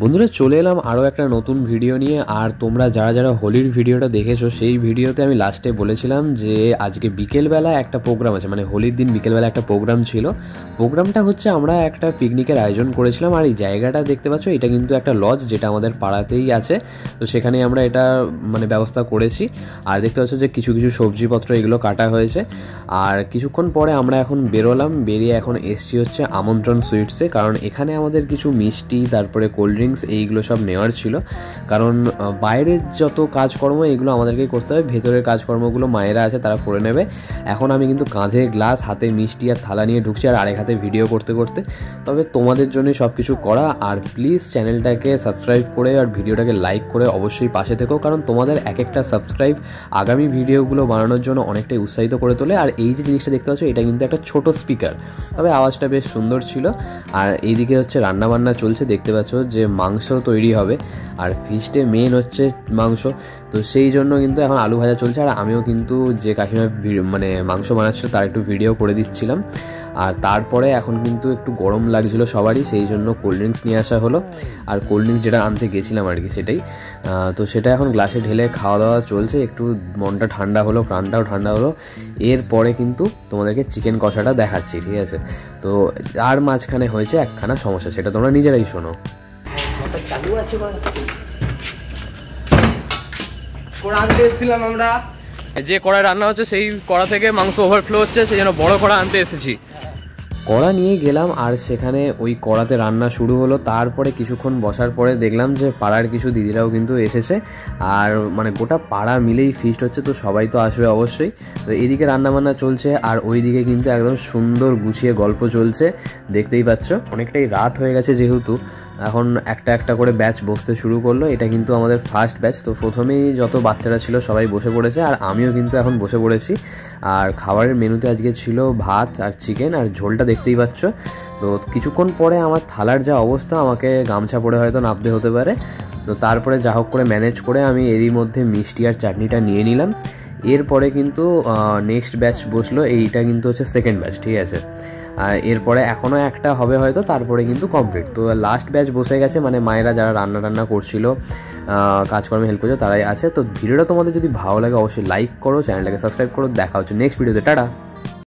বন্ধুরা চলে এলাম আরও একটা নতুন ভিডিও নিয়ে। আর তোমরা যারা যারা হোলির ভিডিওটা দেখেছো সেই ভিডিওতে আমি লাস্টে বলেছিলাম যে আজকে বিকেলবেলা একটা প্রোগ্রাম আছে, মানে হোলির দিন বিকেলবেলা একটা প্রোগ্রাম ছিল। প্রোগ্রামটা হচ্ছে আমরা একটা পিকনিকের আয়োজন করেছিলাম। আর এই জায়গাটা দেখতে পাচ্ছ, এটা কিন্তু একটা লজ যেটা আমাদের পাড়াতেই আছে। তো সেখানে আমরা এটা মানে ব্যবস্থা করেছি। আর দেখতে পাচ্ছ যে কিছু কিছু সবজিপত্র এগুলো কাটা হয়েছে। আর কিছুক্ষণ পরে আমরা এখন বেরোলাম, বেরিয়ে এখন এসছি হচ্ছে আমন্ত্রণ সুইটসে, কারণ এখানে আমাদের কিছু মিষ্টি তারপরে কোল্ড ড্রিঙ্কস এইগুলো সব নেওয়ার ছিল। কারণ বাইরের যত কাজকর্ম এগুলো আমাদেরকেই করতে হবে, ভেতরের কাজকর্মগুলো মায়েরা আছে তারা করে নেবে। এখন আমি কিন্তু কাঁধে গ্লাস, হাতে মিষ্টি আর থালা নিয়ে ঢুকছি, আর আরেক হাতে ভিডিও করতে করতে। তবে তোমাদের জন্যই সব কিছু করা। আর প্লিজ চ্যানেলটাকে সাবস্ক্রাইব করে আর ভিডিওটাকে লাইক করে অবশ্যই পাশে থেকো, কারণ তোমাদের এক একটা সাবস্ক্রাইব আগামী ভিডিওগুলো বানানোর জন্য অনেকটাই উৎসাহিত করে তোলে। আর এই যে জিনিসটা দেখতে পাচ্ছ, এটা কিন্তু একটা ছোট স্পিকার, তবে আওয়াজটা বেশ সুন্দর ছিল। আর এইদিকে হচ্ছে রান্নাবান্না চলছে, দেখতে পাচ্ছ যে মাংস তৈরি হবে। আর ফিস্টে মেন হচ্ছে মাংস, তো সেই জন্য কিন্তু এখন আলু ভাজা চলছে। আর আমিও কিন্তু যে কাকিমা মানে মাংস বানাচ্ছিল তার একটু ভিডিও করে দিচ্ছিলাম। আর তারপরে এখন কিন্তু একটু গরম লাগছিল সবারই, সেই জন্য কোল্ড ড্রিঙ্কস নিয়ে আসা হলো। আর কোল্ড ড্রিঙ্কস যেটা আনতে গেছিলাম আর কি সেটাই, তো সেটা এখন গ্লাসে ঢেলে খাওয়া দাওয়া চলছে। একটু মনটা ঠান্ডা হলো, প্রাণটাও ঠান্ডা হলো। এরপরে কিন্তু তোমাদেরকে চিকেন কষাটা দেখাচ্ছি, ঠিক আছে? তো আর মাঝখানে হয়েছে একখানা সমস্যা, সেটা তোমরা নিজেরাই শোনো। আমরা যে কড়াই রান্না হচ্ছে সেই কড়া থেকে মাংস ওভারফ্লো হচ্ছে, সেই জন্য বড় কড়া আনতে এসেছি। কড়া নিয়ে গেলাম আর সেখানে ওই কড়াতে রান্না শুরু হলো। তারপরে কিছুক্ষণ বসার পরে দেখলাম যে পাড়ার কিছু দিদিরাও কিন্তু এসেছে। আর মানে গোটা পাড়া মিলেই ফিস্ট হচ্ছে, তো সবাই তো আসবে অবশ্যই। তো এদিকে রান্নাবান্না চলছে আর ওইদিকে কিন্তু একদম সুন্দর গুছিয়ে গল্প চলছে, দেখতেই পাচ্ছ। অনেকটাই রাত হয়ে গেছে যেহেতু, এখন একটা একটা করে ব্যাচ বসতে শুরু করলো। এটা কিন্তু আমাদের ফার্স্ট ব্যাচ। তো প্রথমেই যত বাচ্চারা ছিল সবাই বসে পড়েছে, আর আমিও কিন্তু এখন বসে পড়েছি। আর খাবারের মেনুতে আজকে ছিল ভাত আর চিকেন, আর ঝোলটা দেখতেই পাচ্ছ। তো কিছুক্ষণ পরে আমার থালার যা অবস্থা, আমাকে গামছা পরে হয়তো নামতে হতে পারে। তো তারপরে যা হোক করে ম্যানেজ করে আমি এরই মধ্যে মিষ্টি আর চাটনিটা নিয়ে নিলাম। এরপরে কিন্তু নেক্সট ব্যাচ বসলো, এইটা কিন্তু হচ্ছে সেকেন্ড ব্যাচ, ঠিক আছে? আর এরপরে এখনও একটা হবে হয়তো, তারপরে কিন্তু কমপ্লিট। তো লাস্ট ব্যাচ বসে গেছে, মানে মায়েরা যারা রান্না করছিল, কাজকর্মে হেল্প করছে তারাই আছে। তো ভিডিওটা তোমাদের যদি ভালো লাগে অবশ্যই লাইক করো, চ্যানেলটাকে সাবস্ক্রাইব করো। দেখা হচ্ছে নেক্সট ভিডিওতে, টাটা।